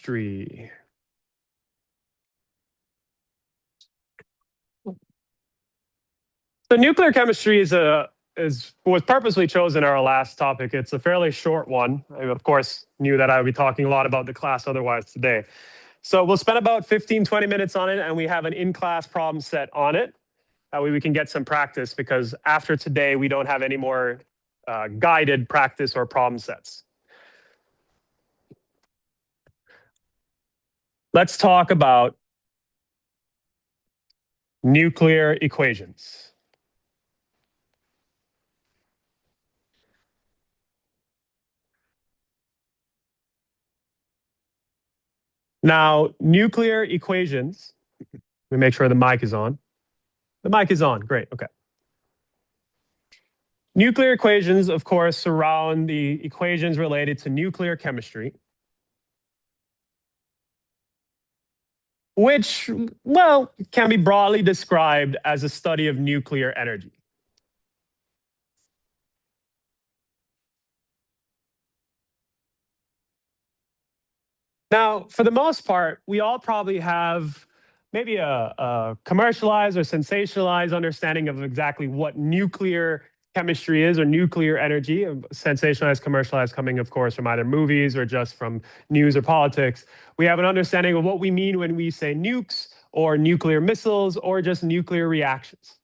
chemistry. So nuclear chemistry was purposely chosen our last topic. It's a fairly short one. I, of course, knew that I would be talking a lot about the class otherwise today. So we'll spend about 15, 20 minutes on it, and we have an in-class problem set on it. That way we can get some practice, because after today, we don't have any more guided practice or problem sets. Let's talk about nuclear equations. Now, nuclear equations, let me make sure the mic is on. The mic is on, great, okay. Nuclear equations, of course, surround the equations related to nuclear chemistry, which, well, can be broadly described as a study of nuclear energy. Now, for the most part, we all probably have maybe a commercialized or sensationalized understanding of exactly what nuclear chemistry is, or nuclear energy. Sensationalized, commercialized, coming, of course, from either movies or just from news or politics. We have an understanding of what we mean when we say nukes, or nuclear missiles, or just nuclear reactions.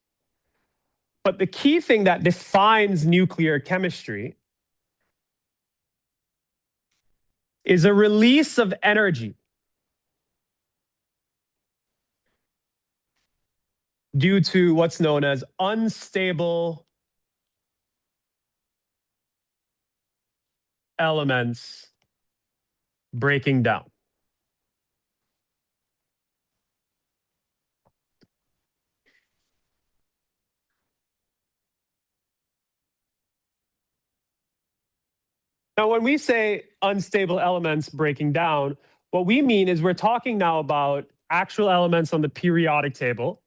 But the key thing that defines nuclear chemistry is a release of energy due to what's known as unstable elements breaking down. Now, when we say unstable elements breaking down, what we mean is we're talking now about actual elements on the periodic table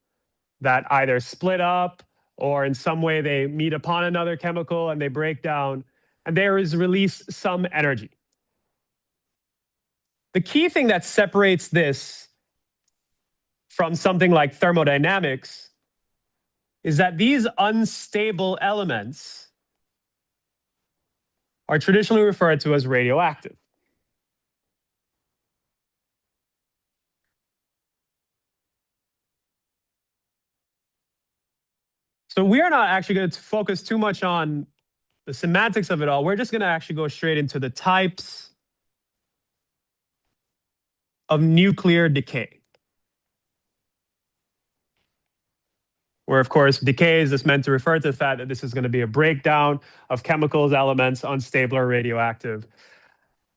that either split up or in some way they meet upon another chemical and they break down, and there is released some energy. The key thing that separates this from something like thermodynamics is that these unstable elements are traditionally referred to as radioactive. So we are not actually going to focus too much on the semantics of it all. We're just going to actually go straight into the types of nuclear decay, where, of course, decay is just meant to refer to the fact that this is going to be a breakdown of chemicals, elements, unstable or radioactive.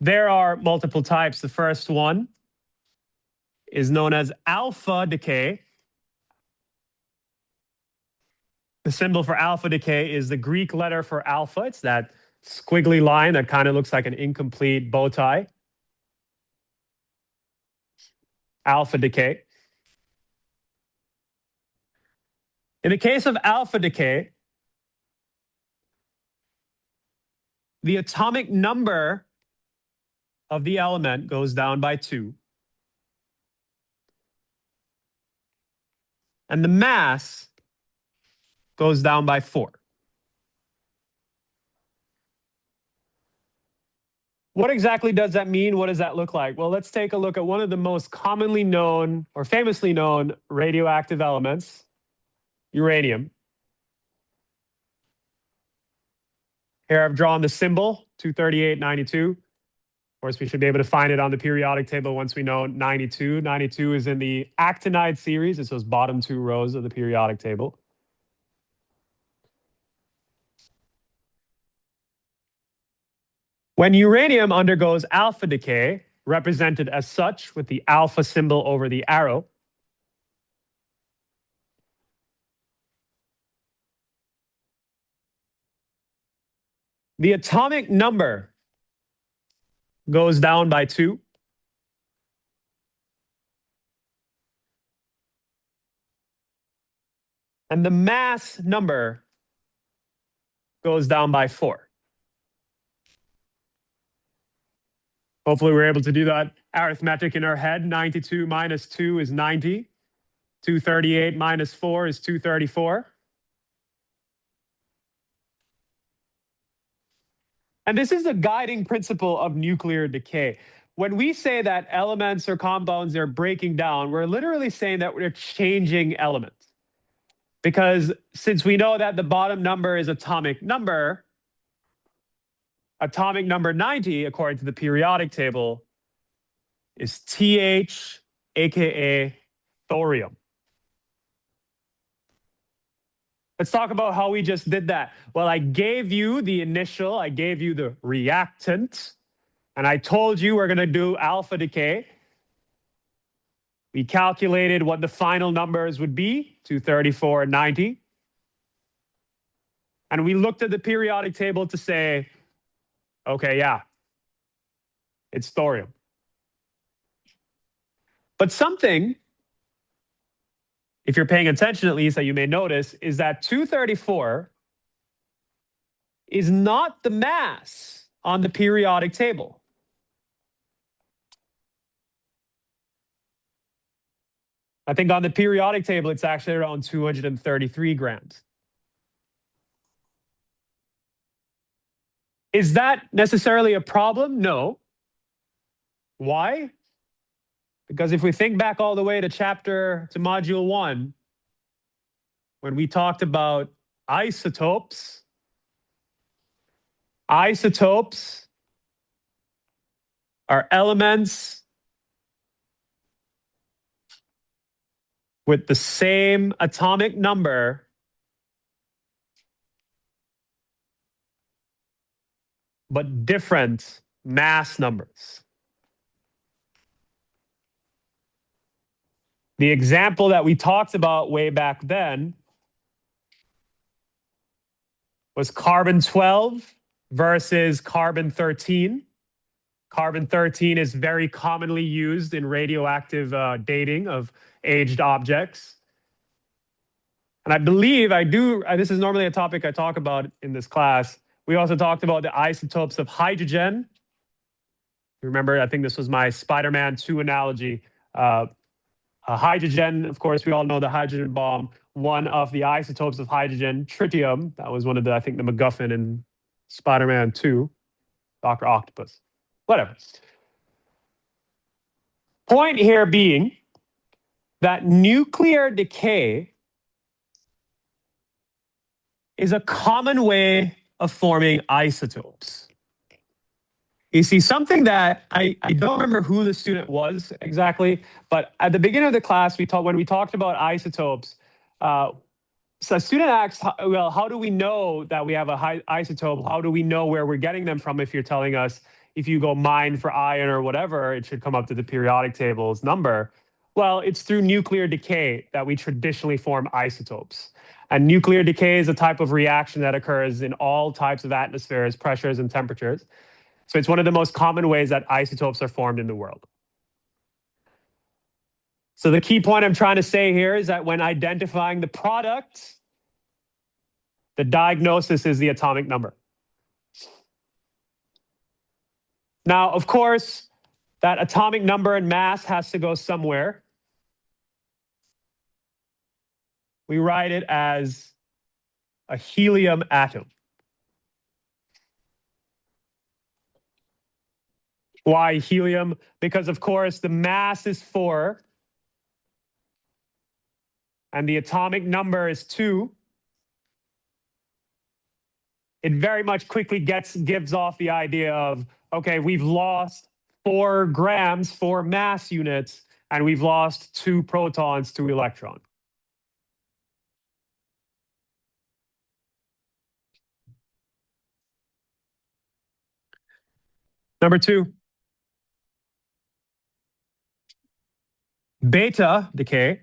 There are multiple types. The first one is known as alpha decay. The symbol for alpha decay is the Greek letter for alpha. It's that squiggly line that kind of looks like an incomplete bow tie. Alpha decay. In the case of alpha decay, the atomic number of the element goes down by 2. And the mass goes down by 4. What exactly does that mean? What does that look like? Well, let's take a look at one of the most commonly known or famously known radioactive elements, uranium. Here I've drawn the symbol, 23892. Of course, we should be able to find it on the periodic table once we know 92. 92 is in the actinide series. It's those bottom 2 rows of the periodic table. When uranium undergoes alpha decay, represented as such with the alpha symbol over the arrow, the atomic number goes down by 2. And the mass number goes down by 4. Hopefully we're able to do that arithmetic in our head. 92 minus 2 is 90. 238 minus 4 is 234. And this is the guiding principle of nuclear decay. When we say that elements or compounds are breaking down, we're literally saying that we're changing elements. Because since we know that the bottom number is atomic number 90, according to the periodic table, is Th, aka thorium. Let's talk about how we just did that. Well, I gave you the reactant, and I told you we're going to do alpha decay. We calculated what the final numbers would be, 234 and 90. And we looked at the periodic table to say, okay, yeah, it's thorium. But something, if you're paying attention at least, that you may notice, is that 234 is not the mass on the periodic table. I think on the periodic table, it's actually around 233 grams. Is that necessarily a problem? No. Why? Because if we think back all the way to module 1, when we talked about isotopes are elements with the same atomic number but different mass numbers. The example that we talked about way back then was carbon-12 versus carbon-13. Carbon-13 is very commonly used in radioactive dating of aged objects. And I believe this is normally a topic I talk about in this class. We also talked about the isotopes of hydrogen. Remember, I think this was my Spider-Man 2 analogy. Hydrogen, of course, we all know the hydrogen bomb. One of the isotopes of hydrogen, tritium, that was one of the MacGuffin in Spider-Man 2, Dr. Octopus, whatever. Point here being that nuclear decay is a common way of forming isotopes. You see, something that I don't remember who the student was exactly, but at the beginning of the class, when we talked about isotopes, so a student asked, well, how do we know that we have a high isotope? How do we know where we're getting them from if you're telling us if you go mine for iron or whatever, it should come up to the periodic table's number? Well, it's through nuclear decay that we traditionally form isotopes. And nuclear decay is a type of reaction that occurs in all types of atmospheres, pressures, and temperatures. So it's one of the most common ways that isotopes are formed in the world. So the key point I'm trying to say here is that when identifying the product, the diagnosis is the atomic number. Now, of course, that atomic number and mass has to go somewhere. We write it as a helium atom. Why helium? Because, of course, the mass is 4 and the atomic number is 2. It very much quickly gives off the idea of, okay, we've lost 4 grams, 4 mass units, and we've lost 2 protons, 2 electrons. Number 2, beta decay.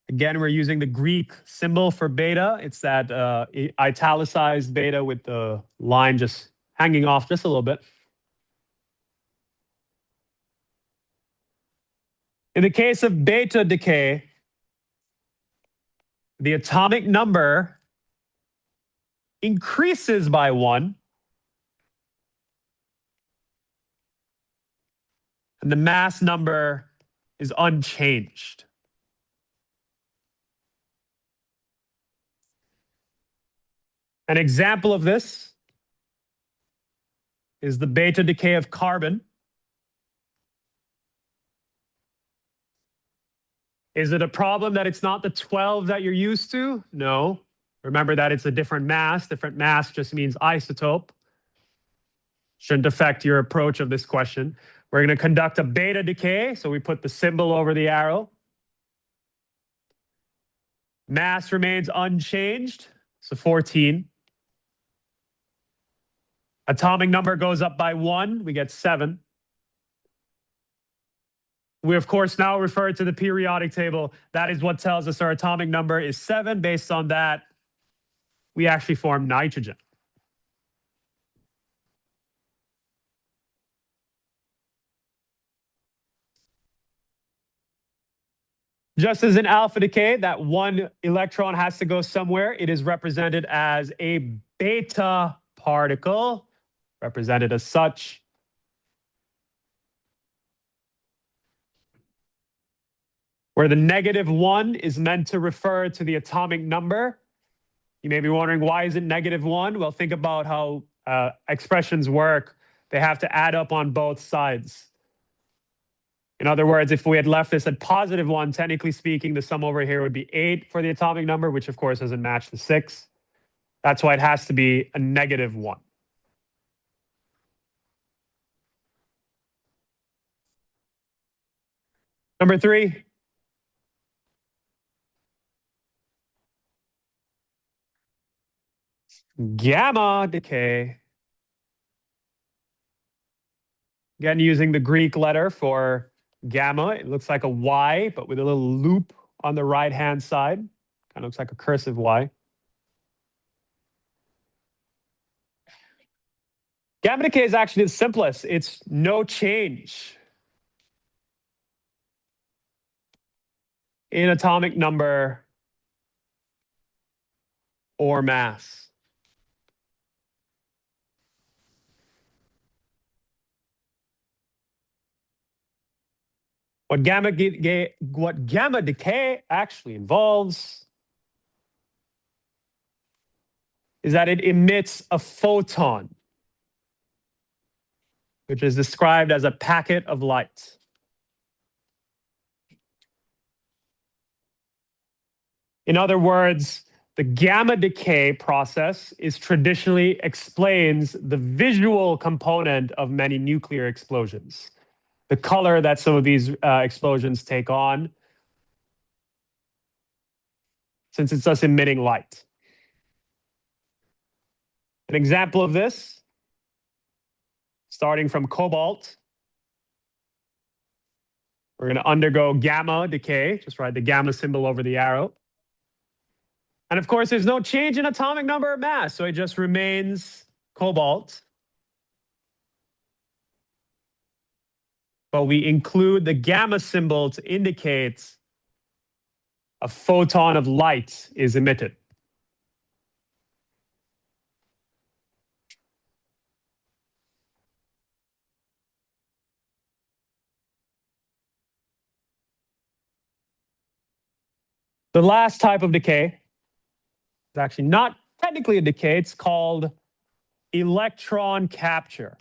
Again, we're using the Greek symbol for beta. It's that italicized beta with the line just hanging off just a little bit. In the case of beta decay, the atomic number increases by 1 and the mass number is unchanged. An example of this is the beta decay of carbon. Is it a problem that it's not the 12 that you're used to? No. Remember that it's a different mass. Different mass just means isotope. Shouldn't affect your approach of this question. We're going to conduct a beta decay, so we put the symbol over the arrow. Mass remains unchanged, so 14. Atomic number goes up by 1, we get 7. We, of course, now refer to the periodic table. That is what tells us our atomic number is 7. Based on that, we actually form nitrogen. Just as in alpha decay, that one electron has to go somewhere. It is represented as a beta particle, represented as such. Where the -1 is meant to refer to the atomic number. You may be wondering, why is it -1? Well, think about how expressions work. They have to add up on both sides. In other words, if we had left this at +1, technically speaking, the sum over here would be 8 for the atomic number, which of course doesn't match the 6. That's why it has to be a -1. Number 3. Gamma decay. Again, using the Greek letter for gamma, it looks like a Y, but with a little loop on the right-hand side. Kind of looks like a cursive Y. Gamma decay is actually the simplest. It's no change in atomic number or mass. What gamma decay actually involves is that it emits a photon, which is described as a packet of light. In other words, the gamma decay process traditionally explains the visual component of many nuclear explosions. The color that some of these explosions take on, since it's just emitting light. An example of this, starting from cobalt, we're going to undergo gamma decay. Just write the gamma symbol over the arrow. And of course, there's no change in atomic number or mass, so it just remains cobalt. But we include the gamma symbol to indicate a photon of light is emitted. The last type of decay is actually not technically a decay. It's called electron capture.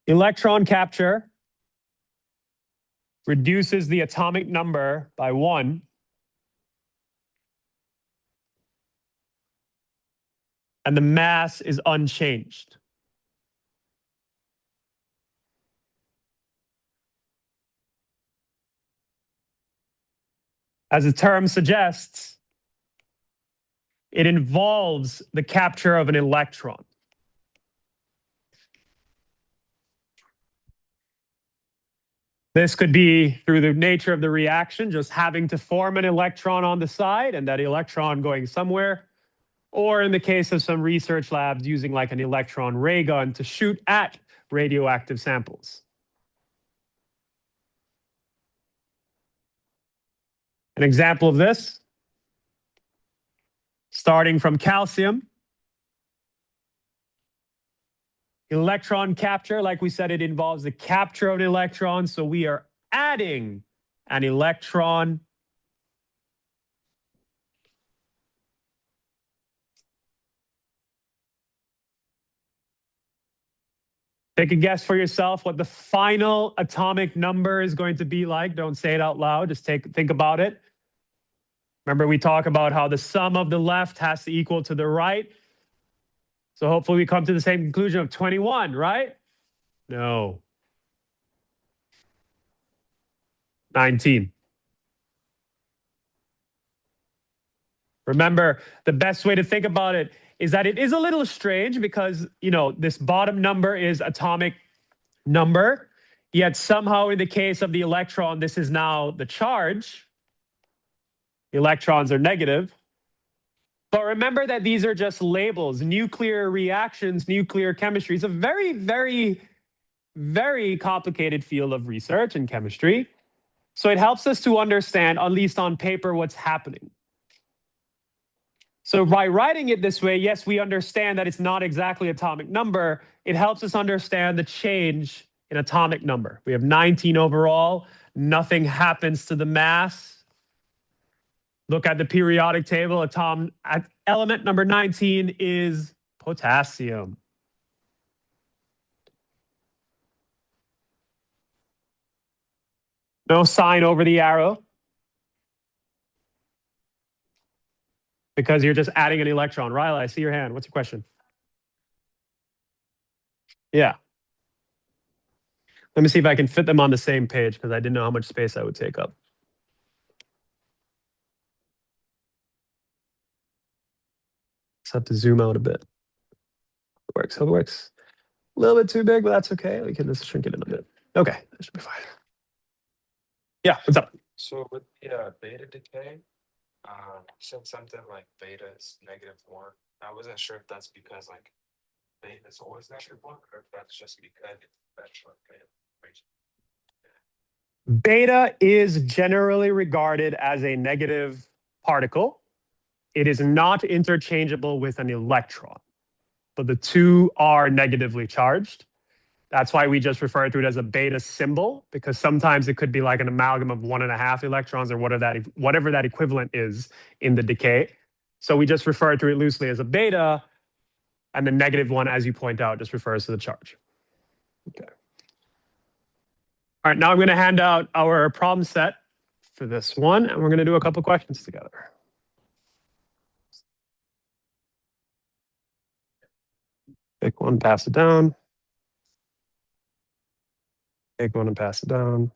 Electron capture reduces the atomic number by 1. And the mass is unchanged. As the term suggests, it involves the capture of an electron. This could be through the nature of the reaction, just having to form an electron on the side and that electron going somewhere. Or in the case of some research labs, using like an electron ray gun to shoot at radioactive samples. An example of this, starting from calcium. Electron capture, like we said, it involves the capture of an electron. So we are adding an electron. Take a guess for yourself what the final atomic number is going to be like. Don't say it out loud. Just think about it. Remember, we talk about how the sum of the left has to equal to the right. So hopefully we come to the same conclusion of 21, right? No. 19. Remember, the best way to think about it is that it is a little strange because, this bottom number is atomic number, yet somehow in the case of the electron, this is now the charge. The electrons are negative. But remember that these are just labels. Nuclear reactions, nuclear chemistry is a very, very, very complicated field of research and chemistry. So it helps us to understand, at least on paper, what's happening. So by writing it this way, yes, we understand that it's not exactly atomic number. It helps us understand the change in atomic number. We have 19 overall. Nothing happens to the mass. Look at the periodic table. Element number 19 is potassium. No sign over the arrow, because you're just adding an electron. Riley, I see your hand. What's your question? Yeah. Let me see if I can fit them on the same page, because I didn't know how much space I would take up. Just have to zoom out a bit. It works. It works. A little bit too big, but that's okay. We can just shrink it in a bit. Okay, that should be fine. Yeah, what's up? So with the beta decay, you said something like beta is -1. I wasn't sure if that's because like beta is always -1, or if that's just because that's what Beta is generally regarded as a negative particle. It is not interchangeable with an electron, but the two are negatively charged. That's why we just refer to it as a beta symbol, because sometimes it could be like an amalgam of 1.5 electrons or whatever that equivalent is in the decay. So we just refer to it loosely as a beta, and the -1, as you point out, just refers to the charge. Okay. All right, now I'm going to hand out our problem set for this one, and we're going to do a couple questions together. Pick one, pass it down. Take one and pass it down.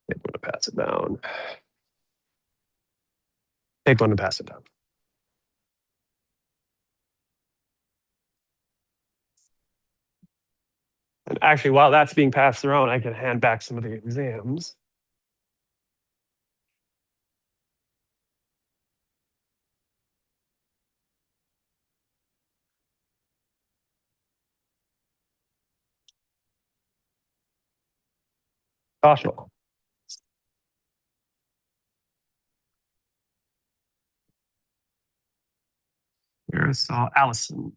Take one and pass it down. Take one and pass it down. And actually, while that's being passed around, I can hand back some of the exams. Joshua. Here's Allison.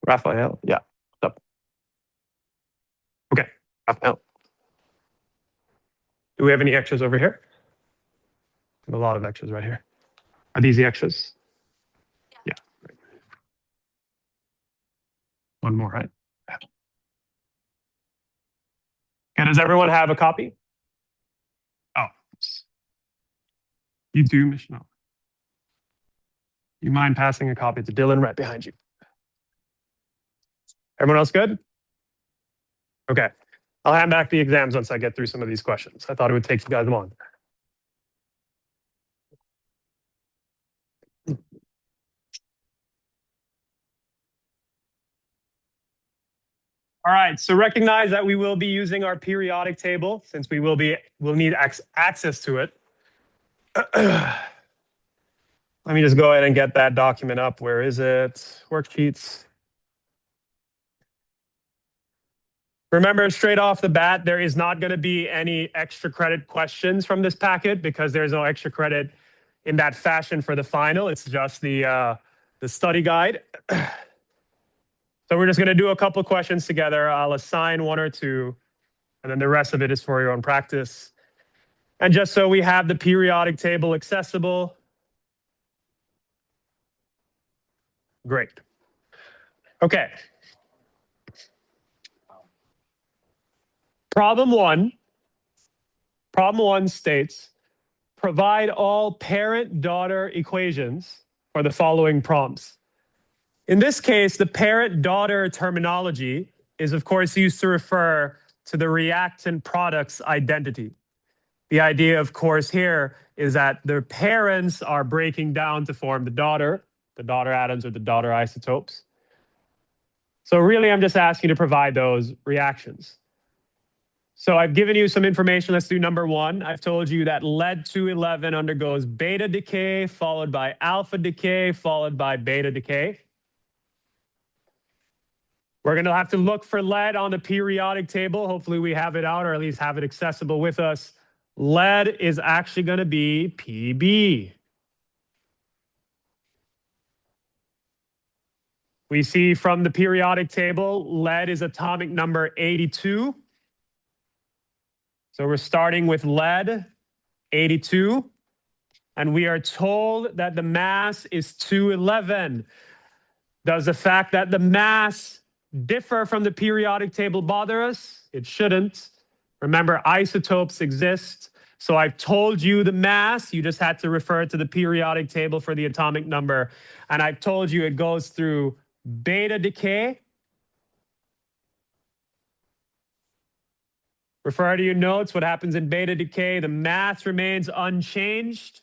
Raphael, yeah. What's up? Okay, Raphael. Do we have any extras over here? A lot of extras right here. Are these the extras? Yeah. One more, right? Okay, does everyone have a copy? Oh, you do, Michelle. You mind passing a copy to Dylan right behind you? Everyone else good? Okay. I'll hand back the exams once I get through some of these questions. I thought it would take you guys long. All right, so recognize that we will be using our periodic table since we'll need access to it. Let me just go ahead and get that document up. Where is it? Worksheets. Remember, straight off the bat, there is not going to be any extra credit questions from this packet because there's no extra credit in that fashion for the final. It's just the study guide. So we're just going to do a couple questions together. I'll assign one or two, and then the rest of it is for your own practice. And just so we have the periodic table accessible. Great. Okay. Problem one states, provide all parent-daughter equations for the following prompts. In this case, the parent-daughter terminology is, of course, used to refer to the reactant product's identity. The idea, of course, here is that the parents are breaking down to form the daughter atoms or the daughter isotopes. So really, I'm just asking you to provide those reactions. So I've given you some information. Let's do number one. I've told you that lead-211 undergoes beta decay, followed by alpha decay, followed by beta decay. We're going to have to look for lead on the periodic table. Hopefully we have it out, or at least have it accessible with us. Lead is actually going to be Pb. We see from the periodic table, lead is atomic number 82. So we're starting with lead, 82. And we are told that the mass is 211. Does the fact that the mass differ from the periodic table bother us? It shouldn't. Remember, isotopes exist. So I've told you the mass. You just had to refer to the periodic table for the atomic number. And I've told you it goes through beta decay. Refer to your notes. What happens in beta decay? The mass remains unchanged.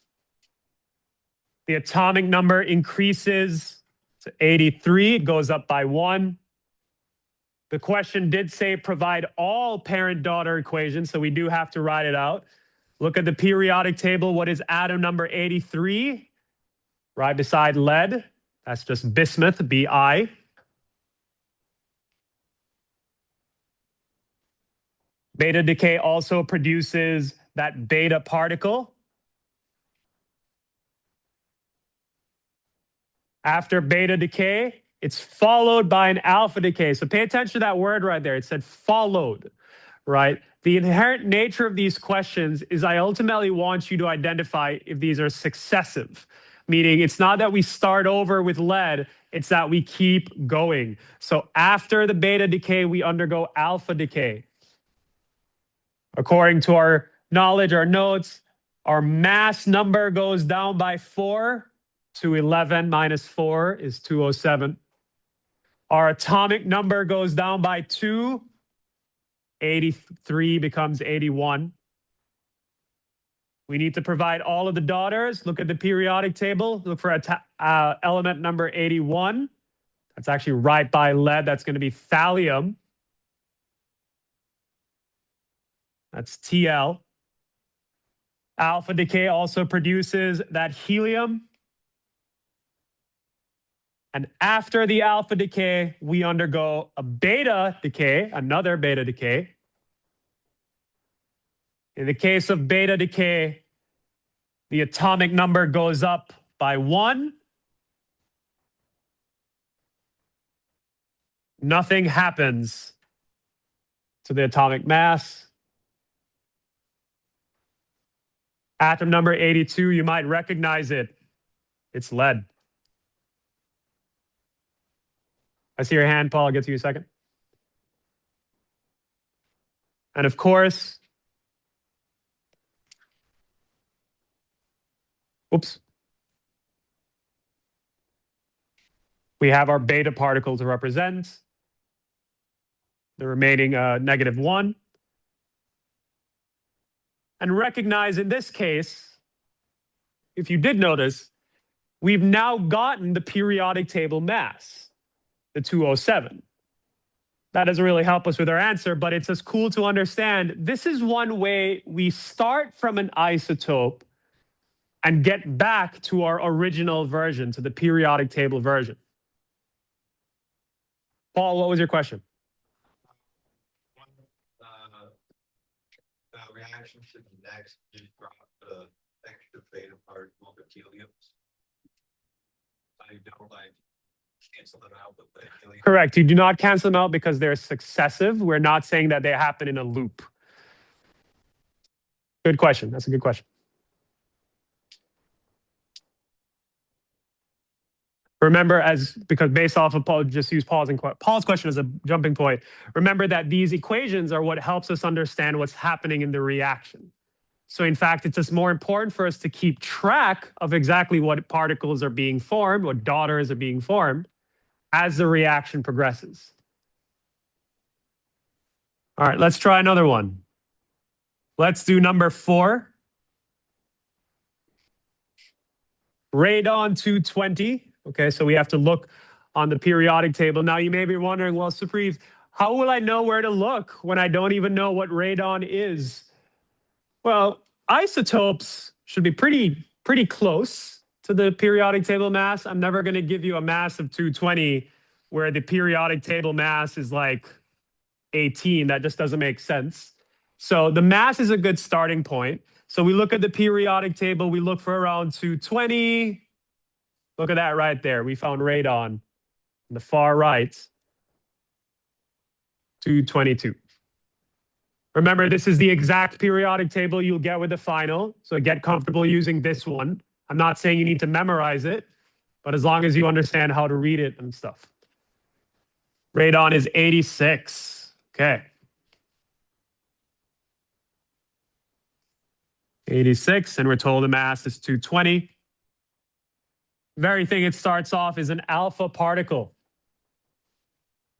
The atomic number increases to 83. It goes up by 1. The question did say provide all parent-daughter equations, so we do have to write it out. Look at the periodic table. What is atom number 83? Right beside lead. That's just bismuth, Bi. Beta decay also produces that beta particle. After beta decay, it's followed by an alpha decay. So pay attention to that word right there. It said followed, right? The inherent nature of these questions is I ultimately want you to identify if these are successive, meaning it's not that we start over with lead, it's that we keep going. So after the beta decay, we undergo alpha decay. According to our knowledge, our notes, our mass number goes down by 4. 211 minus 4 is 207. Our atomic number goes down by 2. 83 becomes 81. We need to provide all of the daughters. Look at the periodic table. Look for element number 81. That's actually right by lead. That's going to be thallium. That's TL. Alpha decay also produces that helium. And after the alpha decay, we undergo a beta decay, another beta decay. In the case of beta decay, the atomic number goes up by 1. Nothing happens to the atomic mass. Atom number 82, you might recognize it. It's lead. I see your hand, Paul. I'll get to you in a second. And of course, we have our beta particle to represent the remaining -1. And recognize in this case, if you did notice, we've now gotten the periodic table mass, the 207. That doesn't really help us with our answer, but it's just cool to understand this is one way we start from an isotope and get back to our original version, to the periodic table version. Paul, what was your question? reaction to the next, you drop the extra beta particle of helium. I don't like cancel them out with the helium. Correct. You do not cancel them out because they're successive. We're not saying that they happen in a loop. Good question. That's a good question. Remember, because based off of Paul, just use Paul's question as a jumping point. Remember that these equations are what helps us understand what's happening in the reaction. So in fact, it's just more important for us to keep track of exactly what particles are being formed, what daughters are being formed as the reaction progresses. All right, let's try another one. Let's do number 4. Radon 220. Okay, so we have to look on the periodic table. Now you may be wondering, well, Supreet, how will I know where to look when I don't even know what radon is? Well, isotopes should be pretty close to the periodic table mass. I'm never going to give you a mass of 220 where the periodic table mass is like 18. That just doesn't make sense. So the mass is a good starting point. So we look at the periodic table. We look for around 220. Look at that right there. We found radon on the far right, 222. Remember, this is the exact periodic table you'll get with the final. So get comfortable using this one. I'm not saying you need to memorize it, but as long as you understand how to read it and stuff. Radon is 86. Okay. 86, and we're told the mass is 220. Very thing it starts off is an alpha particle.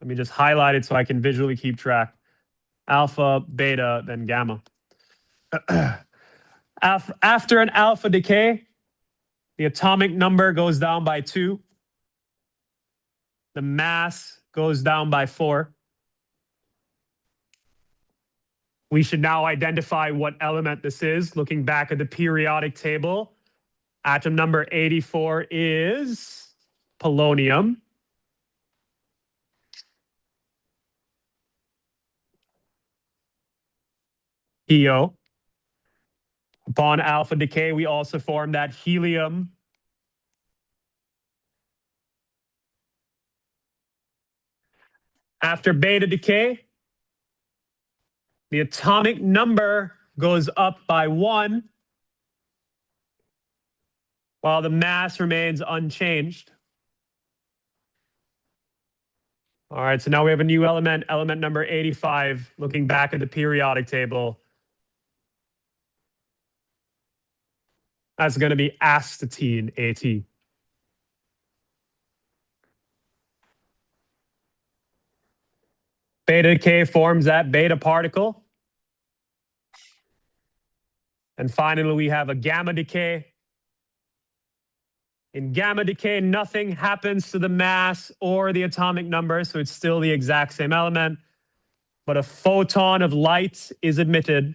Let me just highlight it so I can visually keep track. Alpha, beta, then gamma. After an alpha decay, the atomic number goes down by 2. The mass goes down by 4. We should now identify what element this is. Looking back at the periodic table, atom number 84 is polonium. Heo. Upon alpha decay, we also form that helium. After beta decay, the atomic number goes up by 1, while the mass remains unchanged. All right, so now we have a new element, element number 85, looking back at the periodic table. That's going to be astatine, AT. Beta decay forms that beta particle. And finally, we have a gamma decay. In gamma decay, nothing happens to the mass or the atomic number, so it's still the exact same element. But a photon of light is emitted,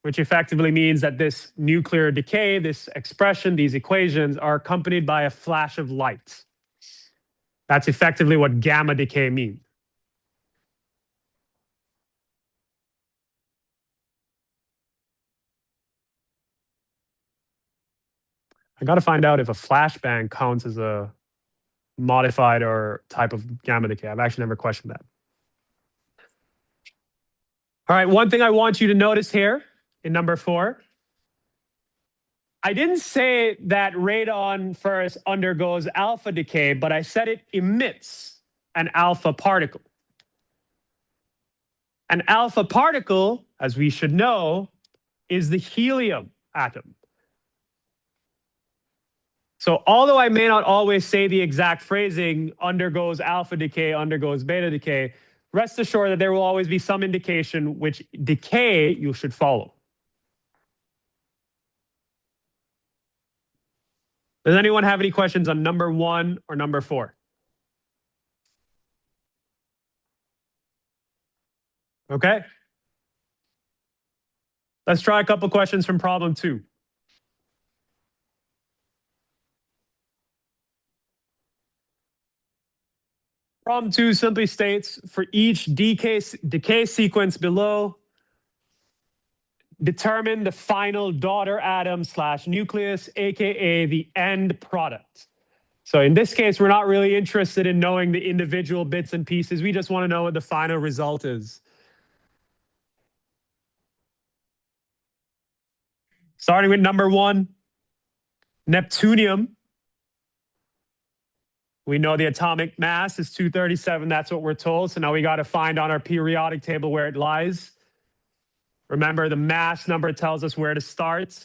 which effectively means that this nuclear decay, this expression, these equations are accompanied by a flash of light. That's effectively what gamma decay means. I got to find out if a flashbang counts as a modified or type of gamma decay. I've actually never questioned that. All right, one thing I want you to notice here in number 4, I didn't say that radon first undergoes alpha decay, but I said it emits an alpha particle. An alpha particle, as we should know, is the helium atom. So although I may not always say the exact phrasing, undergoes alpha decay, undergoes beta decay, rest assured that there will always be some indication which decay you should follow. Does anyone have any questions on number 1 or number 4? Okay. Let's try a couple questions from problem 2. Problem 2 simply states, for each decay sequence below, determine the final daughter atom / nucleus, aka the end product. So in this case, we're not really interested in knowing the individual bits and pieces. We just want to know what the final result is. Starting with number 1, Neptunium. We know the atomic mass is 237. That's what we're told. So now we got to find on our periodic table where it lies. Remember, the mass number tells us where to start.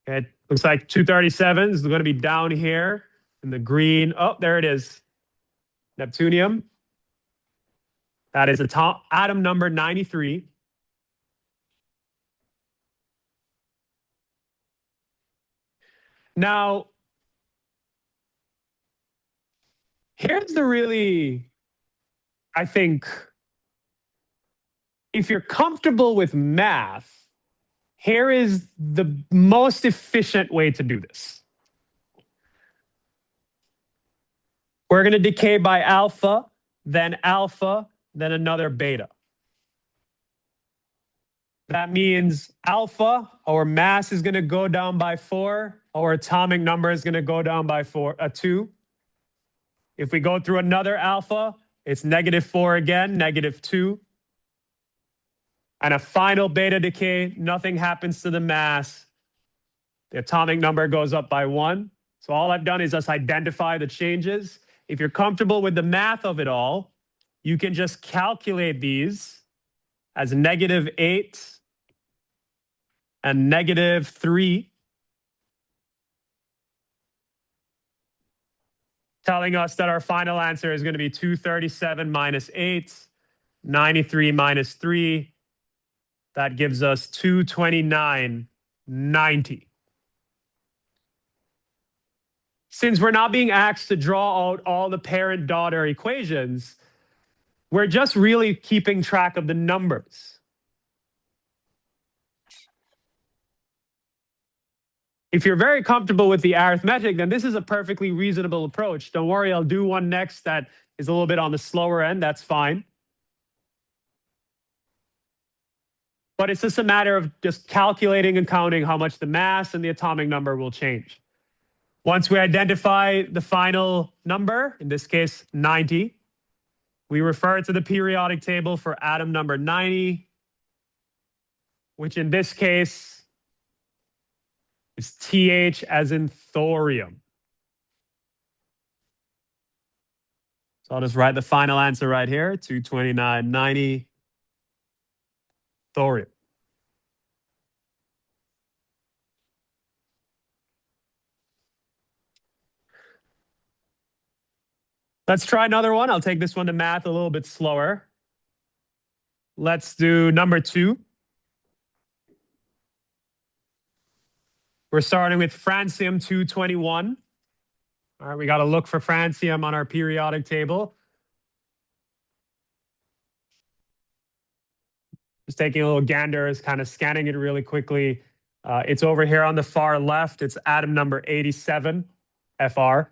It looks like 237 is going to be down here in the green. Oh, there it is. Neptunium. That is atom number 93. Now, here's the really, I think, if you're comfortable with math, here is the most efficient way to do this. We're going to decay by alpha, then another beta. That means alpha, our mass is going to go down by 4. Our atomic number is going to go down by 2. If we go through another alpha, it's -4 again, -2. And a final beta decay, nothing happens to the mass. The atomic number goes up by 1. So all I've done is just identify the changes. If you're comfortable with the math of it all, you can just calculate these as -8 and -3, telling us that our final answer is going to be 237 minus 8, 93 minus 3. That gives us 229.90. Since we're not being asked to draw out all the parent-daughter equations, we're just really keeping track of the numbers. If you're very comfortable with the arithmetic, then this is a perfectly reasonable approach. Don't worry, I'll do one next that is a little bit on the slower end. That's fine. But it's just a matter of just calculating and counting how much the mass and the atomic number will change. Once we identify the final number, in this case 90, we refer to the periodic table for atom number 90, which in this case is TH as in thorium. So I'll just write the final answer right here, 229.90 thorium. Let's try another one. I'll take this one to math a little bit slower. Let's do number 2. We're starting with francium 221. All right, we got to look for francium on our periodic table. Just taking a little gander, is kind of scanning it really quickly. It's over here on the far left. It's atom number 87, Fr.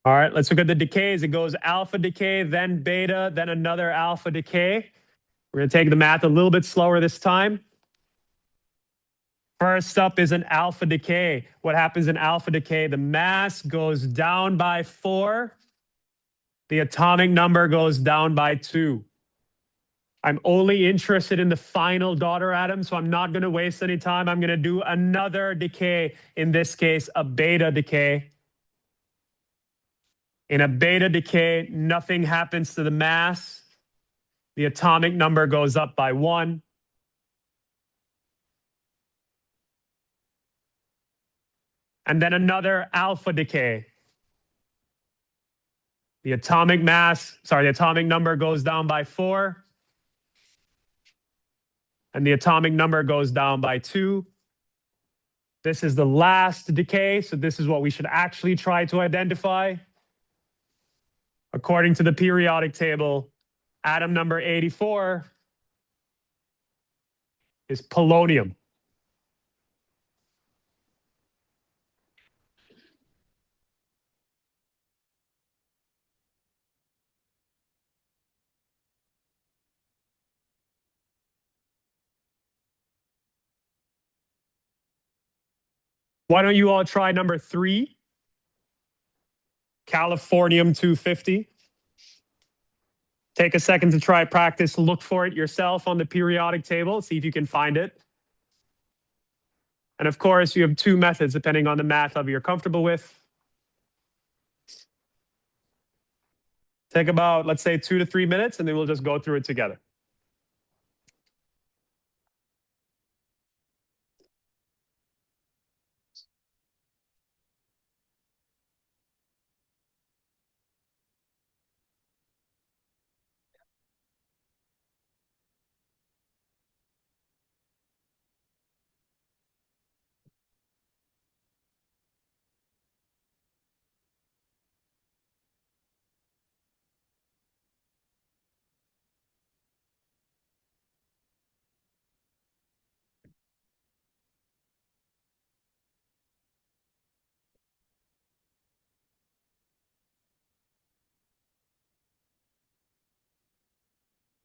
All right, let's look at the decays. It goes alpha decay, then beta, then another alpha decay. We're going to take the math a little bit slower this time. First up is an alpha decay. What happens in alpha decay? The mass goes down by 4. The atomic number goes down by 2. I'm only interested in the final daughter atom, so I'm not going to waste any time. I'm going to do another decay, in this case, a beta decay. In a beta decay, nothing happens to the mass. The atomic number goes up by 1. And then another alpha decay. The atomic number goes down by 4. And the atomic number goes down by 2. This is the last decay, so this is what we should actually try to identify. According to the periodic table, atom number 84 is polonium. Why don't you all try number 3? Californium 250. Take a second to try practice. Look for it yourself on the periodic table. See if you can find it. And of course, you have 2 methods depending on the math level you're comfortable with. Take about, let's say, 2 to 3 minutes, and then we'll just go through it together.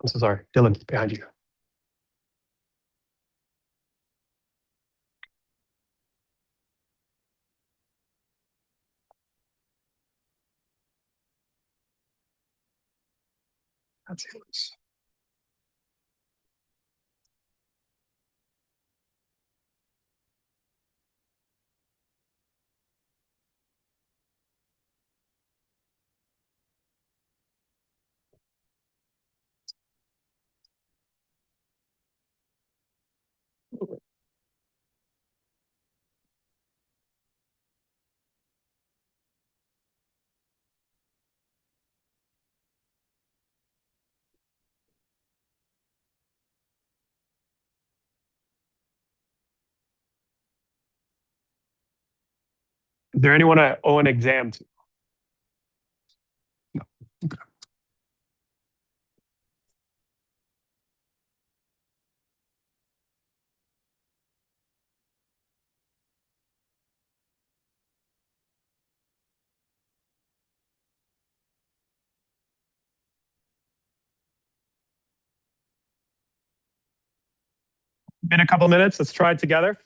I'm so sorry. Dylan, behind you. That's it. Is there anyone I owe an exam to? No. Okay. In a couple minutes, let's try it together.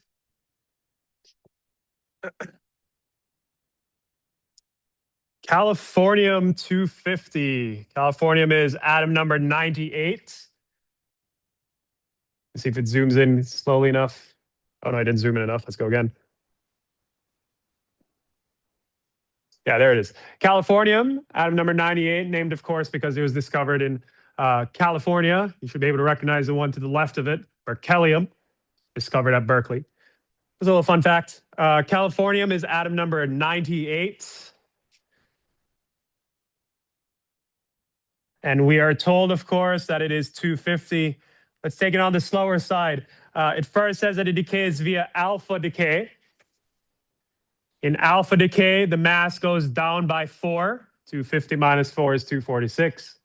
Californium 250. Californium is atom number 98. Let's see if it zooms in slowly enough. Oh no, I didn't zoom in enough. Let's go again. Yeah, there it is. Californium, atom number 98, named, of course, because it was discovered in California. You should be able to recognize the one to the left of it, berkelium, discovered at Berkeley. There's a little fun fact. Californium is atom number 98. And we are told, of course, that it is 250. Let's take it on the slower side. It first says that it decays via alpha decay. In alpha decay, the mass goes down by 4. 250 minus 4 is 246.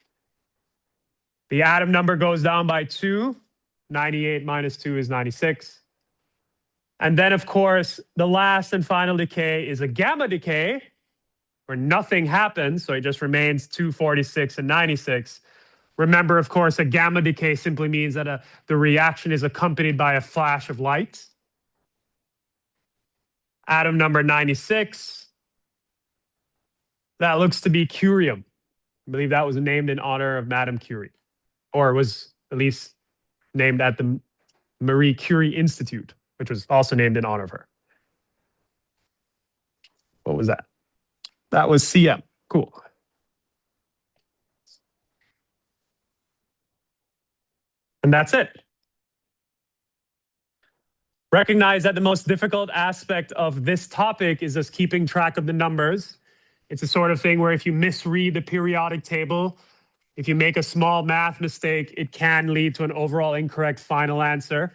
The atom number goes down by 2. 98 minus 2 is 96. And then, of course, the last and final decay is a gamma decay, where nothing happens, so it just remains 246 and 96. Remember, of course, a gamma decay simply means that the reaction is accompanied by a flash of light. Atom number 96, that looks to be curium. I believe that was named in honor of Madame Curie, or was at least named at the Marie Curie Institute, which was also named in honor of her. What was that? That was CM. Cool. And that's it. Recognize that the most difficult aspect of this topic is just keeping track of the numbers. It's a sort of thing where if you misread the periodic table, if you make a small math mistake, it can lead to an overall incorrect final answer.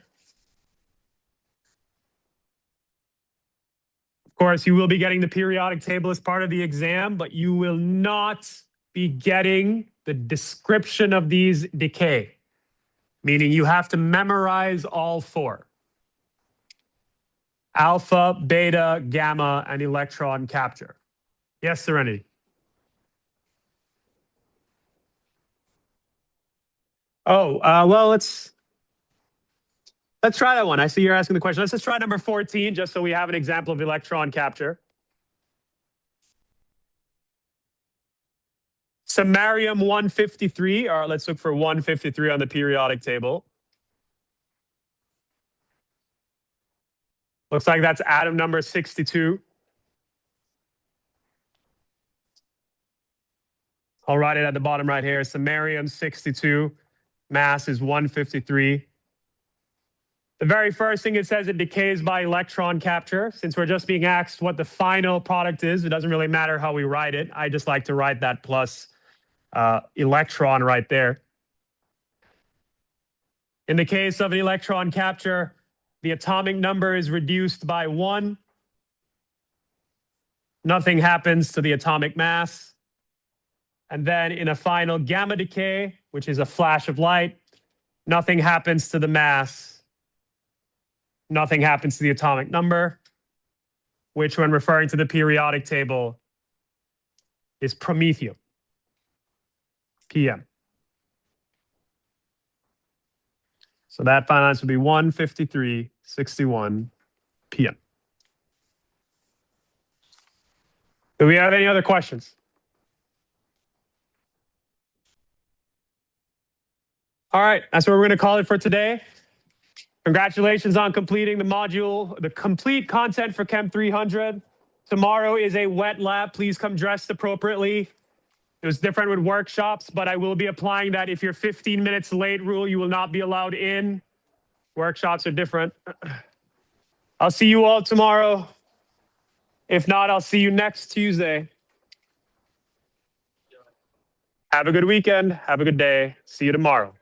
Of course, you will be getting the periodic table as part of the exam, but you will not be getting the description of these decay, meaning you have to memorize all 4. Alpha, beta, gamma, and electron capture. Yes, Serenity. Oh, well, let's Let's try that one. I see you're asking the question. Let's just try number 14, just so we have an example of electron capture. Samarium 153. All right, let's look for 153 on the periodic table. Looks like that's atom number 62. I'll write it at the bottom right here. Samarium 62. Mass is 153. The very first thing it says, it decays by electron capture. Since we're just being asked what the final product is, it doesn't really matter how we write it. I just like to write that plus electron right there. In the case of an electron capture, the atomic number is reduced by 1. Nothing happens to the atomic mass. And then in a final gamma decay, which is a flash of light, nothing happens to the mass. Nothing happens to the atomic number, which when referring to the periodic table is promethium, PM. So that final answer would be 153.61 PM. Do we have any other questions? All right, that's what we're going to call it for today. Congratulations on completing the module, the complete content for Chem 300. Tomorrow is a wet lab. Please come dressed appropriately. It was different with workshops, but I will be applying that if you're 15 minutes late rule, you will not be allowed in. Workshops are different. I'll see you all tomorrow. If not, I'll see you next Tuesday. Have a good weekend. Have a good day. See you tomorrow.